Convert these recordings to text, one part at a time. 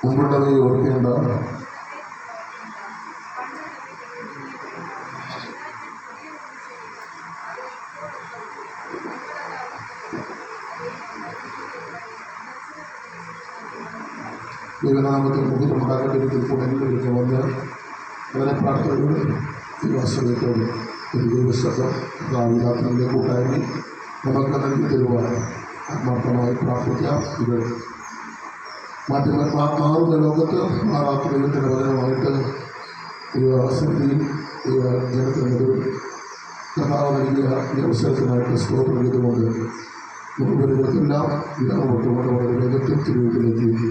മുമ്പുള്ളവയെ ഓർക്കേണ്ട ദൈവനാമത്തിൽ മുഖത്തുണ്ടാകേണ്ടിരിക്കുമ്പോൾ എല്ലാവരും വന്ന് അവരെ പ്രാർത്ഥനയോടെ ദൈവാശ്രയത്തോടെ ഒരു ദൈവശബ്ദം ദാവീദാത്മന്റെ കൂട്ടായ്മ നമുക്ക് നൽകി തരുവാൻ ആത്മാർത്ഥമായി പ്രാർത്ഥിക്കാം. ഇത് മാറുന്ന ലോകത്ത് മാറാത്ത ദൈവത്തിൻ്റെ വചനമായിട്ട് ദൈവസന്നിധിയിൽ ജനത്തിനൊരു കഥാവ് നൽകിയ ഈ അവസരത്തിനായിട്ട് സ്തോത്രം ചെയ്തുകൊണ്ട് മുൻപുകളെല്ലാം ഇടപെട്ടുകൊണ്ട് വളരെ വേഗത്തിൽ തിരുവനന്തപുരത്തിലേക്ക്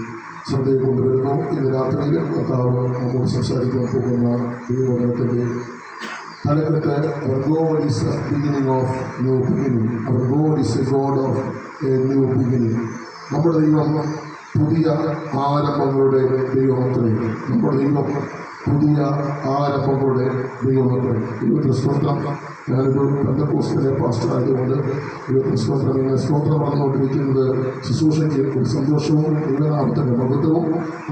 ശ്രദ്ധയെ കൊണ്ടുവരുന്നു. ഇന്ന് രാത്രിയിൽ കർത്താവ് നമ്മോട് സംസാരിക്കാൻ പോകുന്ന ഈ വചനത്തിൻ്റെ തലക്കെട്ട് our God is a beginning of new beginning. Our God is a God of a new beginning. നമ്മുടെ ദൈവം പുതിയ ആരംഭങ്ങളുടെ ദൈവമത്രേ. നമ്മുടെ ദൈവം പുതിയ ആരംഭങ്ങളുടെ ദൈവമത്രേ. ദൈവത്തിന് സ്തോത്രം. ഞാനൊരു പെന്തക്കോസ്റ്റിലെ പാസ്റ്ററായതുകൊണ്ട് ദൈവത്തിന് സ്തോത്രം. ഇങ്ങനെ സ്തോത്രം പറഞ്ഞുകൊണ്ടിരിക്കുന്നത് ശുശ്രൂഷയ്ക്ക് ഒരു സന്തോഷവും ദൈവനാമത്തിൻ്റെ മഹത്വവും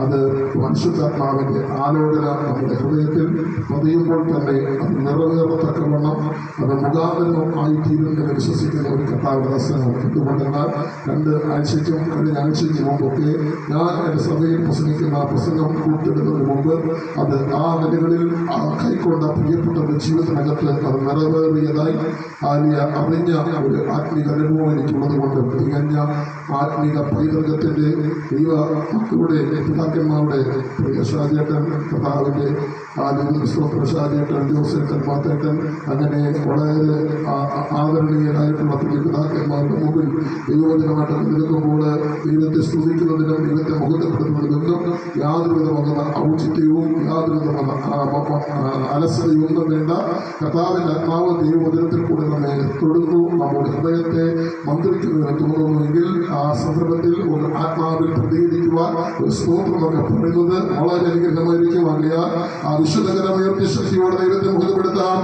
അത് പരിശുദ്ധാത്മാവിൻ്റെ ആലോചന നമ്മുടെ ഹൃദയത്തിൽ പതിയുമ്പോൾ തന്നെ അത് നിറവേറത്തക്കവണ്ണം അത് മുഖാന്തരം ആയിത്തീരുമെന്ന് വിശ്വസിക്കുന്ന ഒരു കർത്താവിൻ്റെ ദർശനം. എന്തുകൊണ്ടെന്നാൽ 2 ആഴ്ചയ്ക്കും കഴിഞ്ഞ ആഴ്ചയ്ക്ക് മുമ്പൊക്കെ ഞാൻ എൻ്റെ സഭയിൽ പ്രസംഗിക്കുന്ന പ്രസംഗം കൂട്ടിടുന്നതിന് മുമ്പ് അത് ആ നിലകളിൽ കൈക്കൊണ്ട പ്രിയപ്പെട്ടവരുടെ ജീവിതത്തിനകത്ത് അത് നിറവേറിയതായി അറിഞ്ഞ ഒരു ആത്മീക അനുഭവം എനിക്കുള്ളത് കൊണ്ട് തികഞ്ഞ ആത്മീക പൈതൃകത്തിൻ്റെ ദൈവ മക്കളുടെ പിതാക്കന്മാരുടെ ഷാജേട്ടൻ കർത്താവിൻ്റെ ഷാജേട്ടൻ ജോസേട്ടൻ മാത്തേട്ടൻ അങ്ങനെ വളരെ ആദരണീയരായിട്ടുള്ള പിതാക്കന്മാരുടെ മുമ്പിൽ ദൈവവചനമായിട്ട് നിൽക്കുമ്പോൾ ദൈവത്തെ സ്തുതിക്കുന്നതിനും ദൈവത്തെ മുഖത്തപ്പെടുത്തുന്നതിനൊന്നും യാതൊരുവിധമായ ഔചിത്യവും യാതൊരുവിധമായ അലസതയൊന്നും വേണ്ട. കർത്താവിൻ്റെ ആത്മാവ് ദൈവവചനത്തിൽ കൂടെ നമ്മെ തൊടുന്നു, നമ്മുടെ ഹൃദയത്തെ മന്ത്രിക്കുന്നതിന് തോന്നുന്നുവെങ്കിൽ ആ സന്ദർഭത്തിൽ ഒരു ആത്മാവിൽ പ്രതികരിക്കുവാൻ ഒരു സ്തോത്രമൊക്കെ പറയുന്നത് വളരെ അനുഗ്രഹമായിരിക്കും. ആകയാൽ ആ വിശുദ്ധകരമുയർത്തിയ ശക്തിയോടെ ദൈവത്തെ മുഖപ്പെടുത്താം.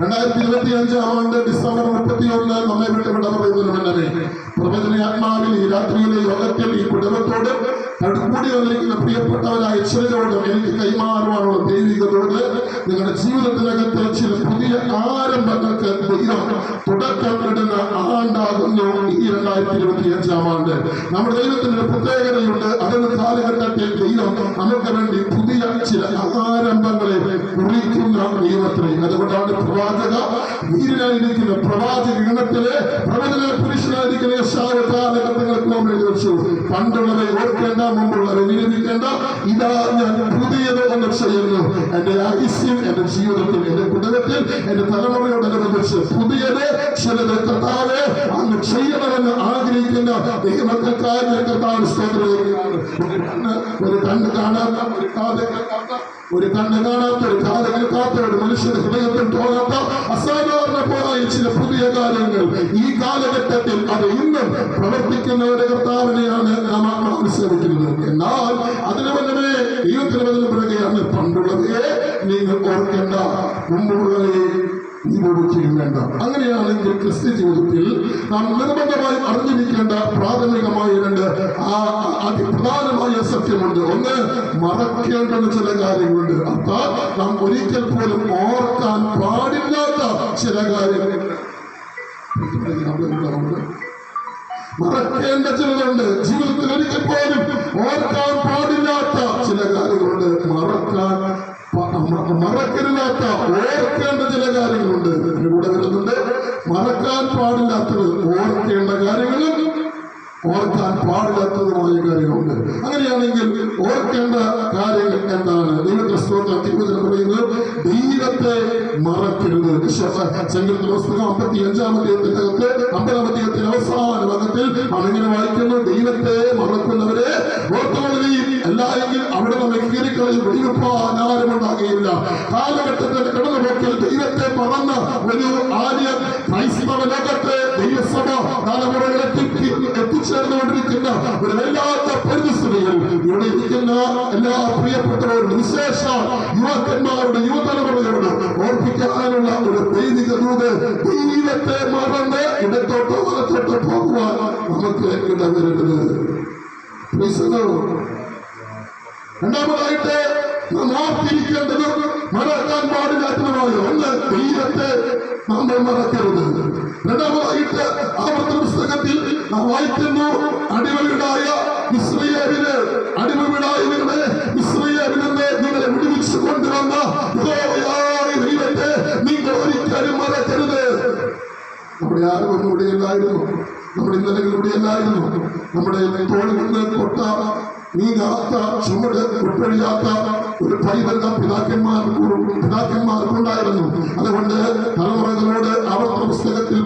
2025 ആണ്ട് ഡിസംബർ 31 നമ്മെ വിട്ടുവിട പറയുന്നതിന് മുന്നമേ പ്രവചന ആത്മാവിൽ ഈ രാത്രിയിലെ യോഗത്തിൽ ഈ കുടുംബത്തോട് കൂടി വന്നിരിക്കുന്ന പ്രിയപ്പെട്ടവരായ ചിലരോടും എനിക്ക് കൈമാറുവാനുള്ള ദൈവികതോട് നിങ്ങളുടെ ജീവിതത്തിനകത്ത് ചില പുതിയ ആരംഭങ്ങൾക്ക് ദൈവം തുടക്കം ഇടുന്ന ആണ്ടാകുന്നു ഈ 2025 ആണ്ട്. നമ്മുടെ ദൈവത്തിന് പ്രത്യേകതയുണ്ട്. അതിന് കാലഘട്ടത്തിൽ ദൈവം നമുക്ക് വേണ്ടി പുതിയ ചില ആരംഭങ്ങളെ കുറിക്കുന്ന ദൈവത്തെ. അതുകൊണ്ടാണ് പ്രവാചക വീരനായിരിക്കുന്ന പ്രവാചക ഗണത്തിലെ പ്രവചന പുരുഷനായിരിക്കുന്ന കാലഘട്ടങ്ങൾക്ക് നമ്മൾ എഴുതി വെച്ചു. പണ്ടുള്ളവരെ ഓർക്കേണ്ട, മുമ്പുള്ളവരെ നിരൂപിക്കേണ്ട, ഇതാ ഞാൻ പുതിയത് ഒന്ന് ചെയ്യുന്നു. എന്റെ ആയുസ്സിൽ, എന്റെ ജീവിതത്തിൽ, എന്റെ കുടുംബത്തിൽ, എന്റെ തലമുറയോടനുബന്ധിച്ച് പുതിയത് ചിലത് കർത്താവേ അങ്ങ് ചെയ്യണമെന്ന് ആഗ്രഹിക്കുന്ന ദൈവമക്കൾക്കായി ഞാൻ കർത്താവ് സ്തോത്രം ചെയ്യുകയാണ്. ഒരു കണ്ണ് കാണാത്ത, ഒരു കാത് കേൾക്കാത്ത, ഒരു കണ്ണ് കാണാത്ത, ഒരു കാത് കേൾക്കാത്ത, ഒരു മനുഷ്യന്റെ ഹൃദയത്തിൽ തോന്നാത്ത അസാധാരണമായ ചില പുതിയ കാര്യങ്ങൾ ഈ കാലഘട്ടത്തിൽ അത് ഇന്നും പ്രവർത്തിക്കുന്നവരുടെ കർത്താവിനെയാണ് നാം അനുസരിക്കുന്നത്. എന്നാൽ അതിന് വല്ലവേ ദൈവത്തിന് വല്ലതും പറയുകയാണ്, പണ്ടുള്ളവയെ നിങ്ങൾ ഓർക്കേണ്ട, മുമ്പുള്ളവയെ നീ വേണ്ട. അങ്ങനെയാണെങ്കിൽ ക്രിസ്ത്യ ജീവിതത്തിൽ നാം നിർബന്ധമായി അറിഞ്ഞിരിക്കേണ്ട പ്രാഥമികമായ രണ്ട് അതിപ്രധാനമായ സത്യമുണ്ട്. ഒന്ന്, മറക്കേണ്ടുന്ന ചില കാര്യങ്ങളുണ്ട്. അർത്ഥം നാം ഒരിക്കൽ പോലും ഓർക്കാൻ പാടില്ലാത്ത ചില കാര്യങ്ങളുണ്ട്. മറക്കേണ്ട ചിലതുണ്ട്. ജീവിതത്തിൽ ഒരിക്കൽ പോലും ഓർക്കാൻ പാടില്ലാത്ത ചില കാര്യങ്ങളുണ്ട്. മറക്കരുതാത്ത, ഓർക്കേണ്ട ചില കാര്യങ്ങളുണ്ട്. അതിന് കൂടെ വരുന്നുണ്ട് മറക്കാൻ പാടില്ലാത്തത്, ഓർക്കേണ്ട കാര്യങ്ങളും ഓർക്കാൻ പാടില്ലാത്തതുമായ കാര്യങ്ങളുണ്ട്. അങ്ങനെയാണെങ്കിൽ ഓർക്കേണ്ട കാര്യങ്ങൾ എന്താണ്? ദൈവത്തെ സ്തോത്രം. തിരുവചനം പറയുന്നത് ദൈവത്തെ മറക്കരുത്. സങ്കീർത്തന പുസ്തകം 55-ാം അധ്യായത്തിനകത്ത് 50-ാം അധ്യായത്തിന്റെ അവസാന ഭാഗത്തിൽ അവനിങ്ങനെ വായിക്കുന്നു, ദൈവത്തെ മറക്കുന്നവരെ ഓർത്തുകൊള്ളുകയും എല്ലായെങ്കിൽ അവിടെ നമ്മെ കീറിക്കളയും വെടിവെപ്പാൻ ആരും ഉണ്ടാകുകയില്ല. കാലഘട്ടത്തിന്റെ കടന്നുപോക്കിൽ ദൈവത്തെ മറന്ന ഒരു ആര്യ ക്രൈസ്തവ ലോകത്തെ ദൈവസഭ തലമുറകളെ എത്തിച്ചേർന്നുകൊണ്ടിരിക്കുന്ന ഒരു വല്ലാത്ത പരിസ്ഥിതിയിൽ ഇവിടെ ഇരിക്കുന്ന എല്ലാ പ്രിയപ്പെട്ടവരും, വിശേഷ യുവാക്കന്മാരുടെ, യുവതലമുറയോട് ഓർപ്പിക്കാനുള്ള ഒരു ദൈവിക ദൂത്, ദൈവത്തെ മറന്ന് ഇടത്തോട്ടോ വലത്തോട്ടോ പോകുവാൻ നമുക്ക് ഇടവരരുത്. രണ്ടാമതായിട്ട് നാം ഓർത്തിരിക്കേണ്ടത് മറക്കാൻ പാടില്ലാത്തതുമായ ഒന്ന്, ദൈവത്തെ നമ്മൾ മറക്കരുത്. രണ്ടാമതായിട്ട് ആവർത്തന പുസ്തകത്തിൽ നാം വായിക്കുന്നു, അടിമവീടായ ഇസ്രായേലിന്, അടിമവീടായ ഇസ്രായേലിൽ നിന്ന് നിങ്ങളെ വിടുവിച്ചു കൊണ്ടുവന്ന യഹോവയായ ദൈവത്തെ നിങ്ങൾ ഒരിക്കലും മറക്കരുത്. നമ്മുടെ ആരും ഒന്നും ഇവിടെയല്ലായിരുന്നു, നമ്മുടെ ഇന്നലകൾ ഇവിടെയല്ലായിരുന്നു. നമ്മുടെ തോളിൽ നിന്ന് കൊട്ട നീങ്ങാത്ത, ചുമട് ഉൾപ്പെടിയാത്ത ഒരു പൈതൃകം പിതാക്കന്മാർക്കുണ്ടായിരുന്നു. അതുകൊണ്ട് തലമുറകളോട് ആവർത്തന പുസ്തകത്തിൽ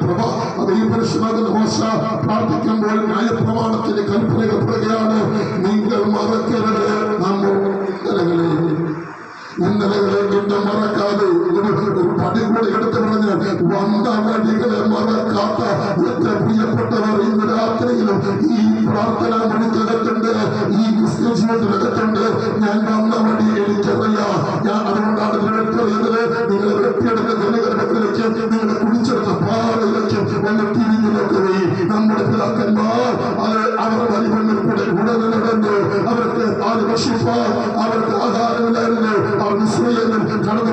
ഈ പരിശുദ്ധ മോശ പ്രാർത്ഥിക്കുമ്പോൾ ന്യായപ്രമാണത്തിന്റെ കൽപ്പനകൾ പറയുകയാണ്, നിങ്ങൾ മറക്കരുത് നമ്മൾ ഇന്നലകളെ എന്നെ മറക്കാതെ ഒരു പടി കൂടെ എടുത്തു പറഞ്ഞ് വന്ന വഴികളെ മറക്കാത്ത എത്ര പ്രിയപ്പെട്ടവർ ഇന്ന് രാത്രിയിലും ഈ പ്രാർത്ഥന മണിക്കകത്തുണ്ട്, ഈ ക്രിസ്ത്യ ജീവിതത്തിനകത്തുണ്ട്. ഞാൻ വന്ന വഴി എനിക്കറിയാം. ഞാൻ അതുകൊണ്ടാണ് പറയുന്നത്, നിങ്ങളെ വെട്ടിയെടുത്ത ജനഗർഭത്തിലേക്ക്, നിങ്ങളെ കുടിച്ചെടുത്ത പാറയിലേക്ക് ഒന്ന് തിരിഞ്ഞു നോക്കുകയും നമ്മുടെ പിതാക്കന്മാർ അവർ വലിമണ്ണിൽ കൂടെ ഉടനെ നടന്നു. അവർക്ക് ആര് ഭക്ഷിപ്പാൻ, അവർക്ക് ആഹാരമില്ലായിരുന്നു. അവർ ഇസ്രായേലിൽ കടന്നു